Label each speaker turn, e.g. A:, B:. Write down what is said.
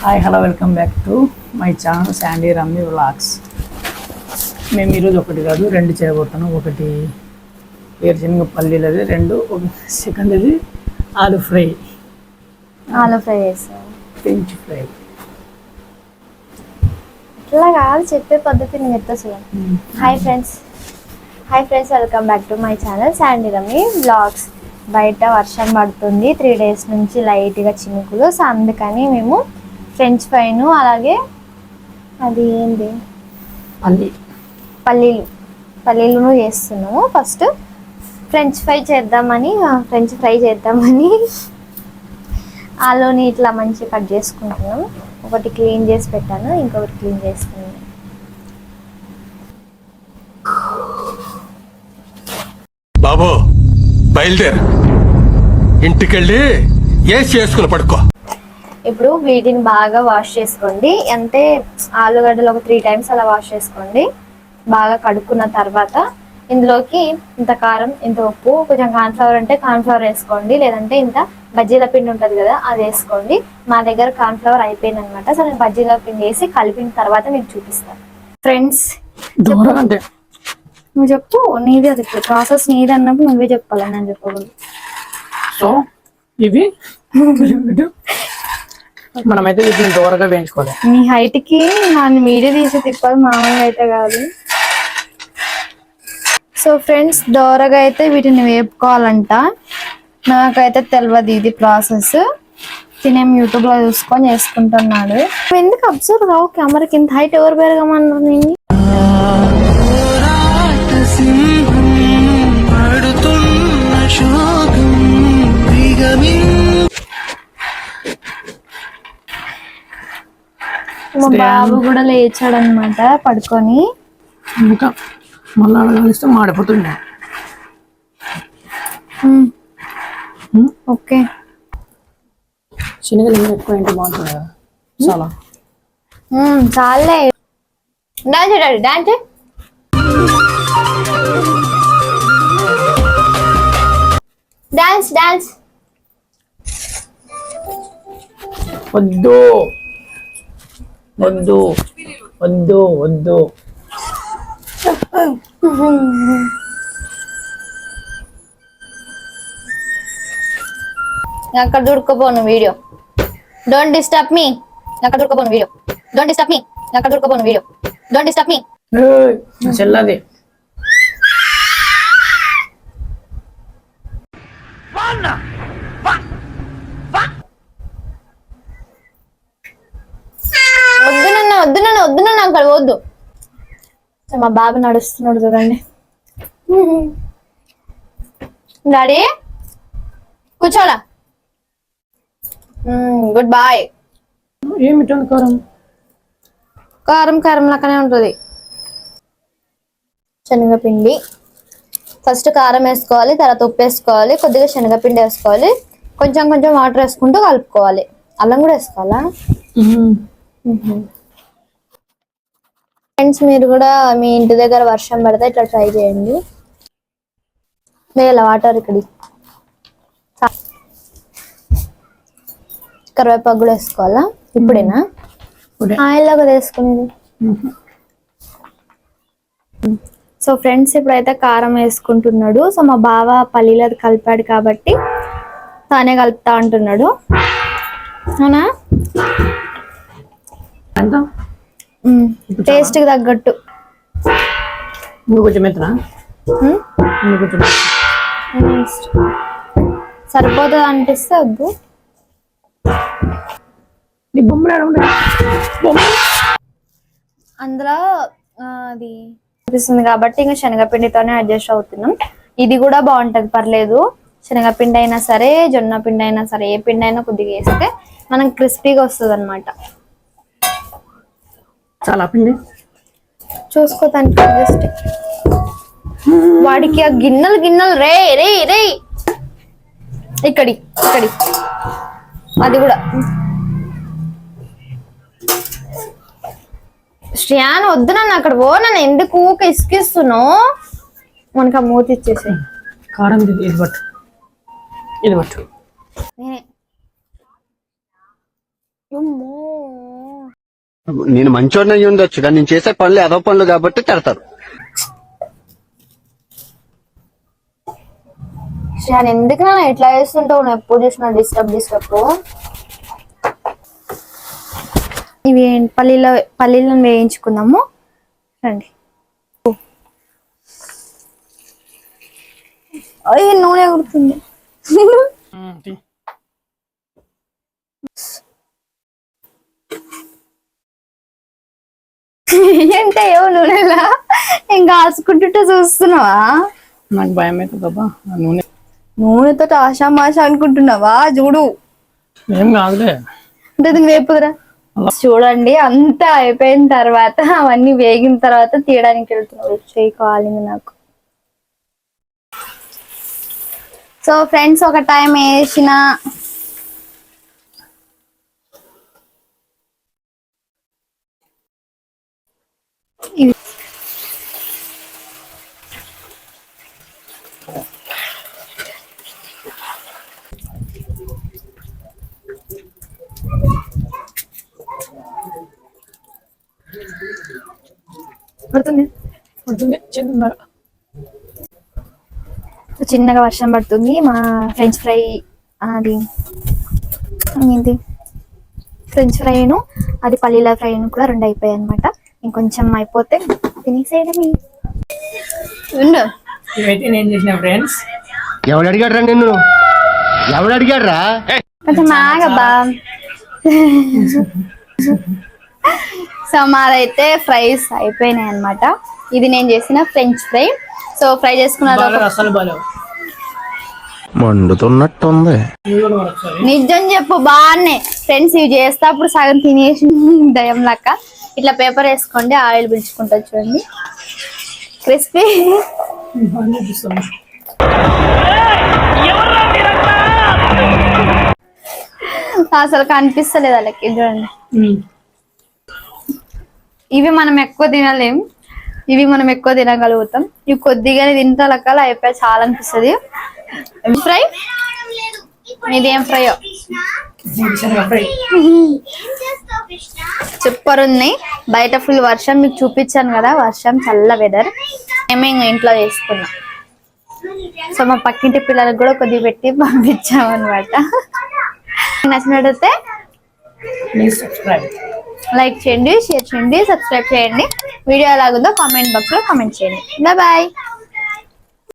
A: Hi hello welcome back to my channel Sandy Rammi vlogs. మేము ఈరోజు ఒకటి కాదు రెండు చేయబోతున్నాం. ఒకటి వేరుశనగ పల్లీలది, సెకండ్ ఇది ఆలు ఫ్రై
B: చేస్తాం.
A: ఫ్రెంచ్ ఫ్రై
B: ఇట్లా కాదు చెప్పే పద్ధతి నేను చెప్తా చూడండి. Hi friends welcome back to my channel Sandy Rammi vlogs. బయట వర్షం పడుతుంది 3 days నుంచి లైట్గా చినుకులు. సో అందుకని మేము ఫ్రెంచ్ ఫ్రైను అలాగే అది ఏంటి పల్లీలను చేస్తున్నాము. ఫస్ట్ ఫ్రెంచ్ ఫ్రై చేద్దామని ఆలూని ఇట్లా మంచిగా కట్ చేసుకుంటున్నాం. ఒకటి క్లీన్ చేసి పెట్టాను, ఇంకొకటి క్లీన్ చేసుకున్నాను.
C: బాబు బయలుదేరు, ఇంటికెళ్ళి ఏసి చేసుకుని పడుకో.
B: ఇప్పుడు వీటిని బాగా వాష్ చేసుకోండి. అంటే ఆలుగడ్డలు ఒక 3 times అలా వాష్ చేసుకోండి. బాగా కడుక్కున్న తర్వాత ఇందులోకి ఇంత కారం, ఇంత ఉప్పు, కొంచెం కార్న్ఫ్లవర్ అంటే కార్న్ఫ్లవర్ వేసుకోండి, లేదంటే ఇంత బజ్జీల పిండి ఉంటుంది కదా అది వేసుకోండి. మా దగ్గర కార్న్ఫ్లవర్ అయిపోయింది అనమాట. సో నేను బజ్జీల పిండి వేసి కలిపిన తర్వాత మీకు చూపిస్తాను. ఫ్రెండ్స్ నువ్వు చెప్పు, నీదే అది ప్రాసెస్ నీది అన్నప్పుడు నువ్వే చెప్పాలి, నేను చెప్పకూడదు.
A: సో ఇవి మనమైతే వీటిని దూరంగా వేయించుకోవాలి.
B: మీ హైట్ కి నన్ను మీడియా తీసి తిప్పాలి, మామూలుగా అయితే కాదు. సో ఫ్రెండ్స్ దోరగా అయితే వీటిని వేపుకోవాలంట. నాకైతే తెలియదు ఇది ప్రాసెస్. తినేం యూట్యూబ్ లో చూసుకొని చేసుకుంటున్నాడు. ఎందుకు అబ్జర్వ్ కావు కెమెరాకి? ఇంత హైట్ ఎవరు పెరగమన్నారు నేను? మా బాబు కూడా లేచాడనమాట పడుకొని.
A: ఇంకా మళ్ళా కలిస్తే మాడిపోతుండే.
B: ఓకే
A: శనగలు ఎక్కువ ఏంటి బాగుంటుంది కదా, చాలా
B: చాలే. Dance daddy dance dance dance.
A: వద్దు వద్దు వద్దు వద్దు.
B: అక్కడ దూడుకోపోను వీడియో. Don't disturb me. అక్కడ దూడుకోపోను వీడియో. Don't disturb me. అక్కడ దూడుకోపోను వీడియో. Don't disturb me.
A: చెల్లది
B: వద్దు నాన్న అక్కడ వద్దు. మా బాబు నడుస్తున్నాడు చూడండి. డాడీ కూర్చోలా. Good boy.
A: ఏమిటండి
B: కారం లాగానే ఉంటుంది. శనగపిండి ఫస్ట్ కారం వేసుకోవాలి, తర్వాత ఉప్పు వేసుకోవాలి, కొద్దిగా శనగపిండి వేసుకోవాలి, కొంచెం వాటర్ వేసుకుంటూ కలుపుకోవాలి. అల్లం కూడా వేసుకోవాలా? ఫ్రెండ్స్ మీరు కూడా మీ ఇంటి దగ్గర వర్షం పడితే ఇట్లా ట్రై చేయండి. వేయాల వాటర్ ఇక్కడ. కరివేపాకు కూడా వేసుకోవాలా? ఇప్పుడేనా ఆయిల్ లాగా వేసుకునేది? సో ఫ్రెండ్స్ ఇప్పుడైతే కారం వేసుకుంటున్నాడు. సో మా బావ పల్లీలు కలిపాడు కాబట్టి తానే కలుపుతా అంటున్నాడు. అవునా? టేస్ట్ కి తగ్గట్టు. సరిపోతుంది అనిపిస్తే వద్దు. అందులో అది అనిపిస్తుంది కాబట్టి ఇంకా శనగపిండితోనే అడ్జస్ట్ అవుతున్నాం. ఇది కూడా బాగుంటది, పర్లేదు. శనగపిండి అయినా సరే, జొన్న పిండి అయినా సరే, ఏ పిండి అయినా కొద్దిగా వేస్తే మనం క్రిస్పీగా వస్తుంది అనమాట.
A: చాలా పిండి
B: చూసుకోతానికి జస్ట్ వాడికి ఆ గిన్నెలు రే రే రే ఇక్కడి అది కూడా. శ్రేయాన్ వద్దు నన్ను అక్కడ పో. నన్ను ఎందుకు ఇసుకిస్తున్నావు? మనకు ఆ మూతి ఇచ్చేసి
A: కారం ఇది పట్టు.
B: నేనే అమ్మో
D: నేను మంచోడిని అయ్యి ఉండొచ్చు కానీ నేను చేసే పనులు ఏదో పనులు కాబట్టి తిడతారు.
B: శ్యాన్ ఎందుకు నా ఎట్లా చేస్తుంటావు? నువ్వు ఎప్పుడు చూసినా డిస్టర్బ్. ఇవి పల్లీలను వేయించుకుందాము రండి. అయ్యి నూనె కుడుతుంది. అంటే ఏవో నూనెలా ఇంకా కాల్చుకుంటుంటే చూస్తున్నావా?
A: నాకు భయం అవుతుందబ్బా
B: నూనెతో ఆషామాషా అనుకుంటున్నావా? చూడు
A: ఏం కాదులే
B: అంటే వేపుదురా. చూడండి అంతా అయిపోయిన తర్వాత అవన్నీ వేగిన తర్వాత తీయడానికి వెళ్తున్నాడు. చేయి కాలింది నాకు. సో ఫ్రెండ్స్ ఒక టైం వేసిన
A: పడుతుంది
B: చిన్నగా వర్షం పడుతుంది. మా ఫ్రెంచ్ ఫ్రై అది ఏంటి ఫ్రెంచ్ ఫ్రైను అది పల్లీల ఫ్రైను కూడా 2 అయిపోయాయి అనమాట. ఇంకొంచెం అయిపోతే తినేసేయడమే.
A: ఇవైతే నేను చేసిన ఫ్రెండ్స్.
D: ఎవడు అడిగాడ్రా నిన్ను? ఎవడు అడిగాడ్రా?
B: కొంచెం ఆగబ్బా. సో మాదైతే ఫ్రైస్ అయిపోయినాయి అనమాట. ఇది నేను చేసిన ఫ్రెంచ్ ఫ్రై. సో ఫ్రై చేసుకున్న
A: అసలు బాలేవు,
D: మండుతున్నట్టుంది.
B: నిజం చెప్పు బాగానే ఫ్రెండ్స్. ఇవి చేస్తా అప్పుడు సగం తినేసి దయం లెక్క ఇట్లా పేపర్ వేసుకోండి, ఆయిల్ పిలుచుకుంటా చూడండి. క్రిస్పీ అసలు కనిపిస్తలేదు వాళ్ళకి. చూడండి ఇవి మనం ఎక్కువ తినలేం, ఇవి మనం ఎక్కువ తినగలుగుతాం. ఇవి కొద్దిగానే తింటా లెక్కలు అయిపోయి చాలా అనిపిస్తుంది. ఫ్రై ఇదేం ఫ్రైయో సూపర్ ఉన్నాయి. బయట ఫుల్ వర్షం మీకు చూపించాను కదా, వర్షం చల్ల వెదర్. మేము ఇంట్లో చేసుకున్నాం. సో మా పక్కింటి పిల్లలకు కూడా కొద్దిగా పెట్టి పంపించాం అనమాట. నచ్చినట్టయితే లైక్ చేయండి, షేర్ చేయండి, సబ్స్క్రైబ్ చేయండి. వీడియో ఎలాగుందో కామెంట్ బాక్స్ లో కామెంట్ చేయండి. బాయ్.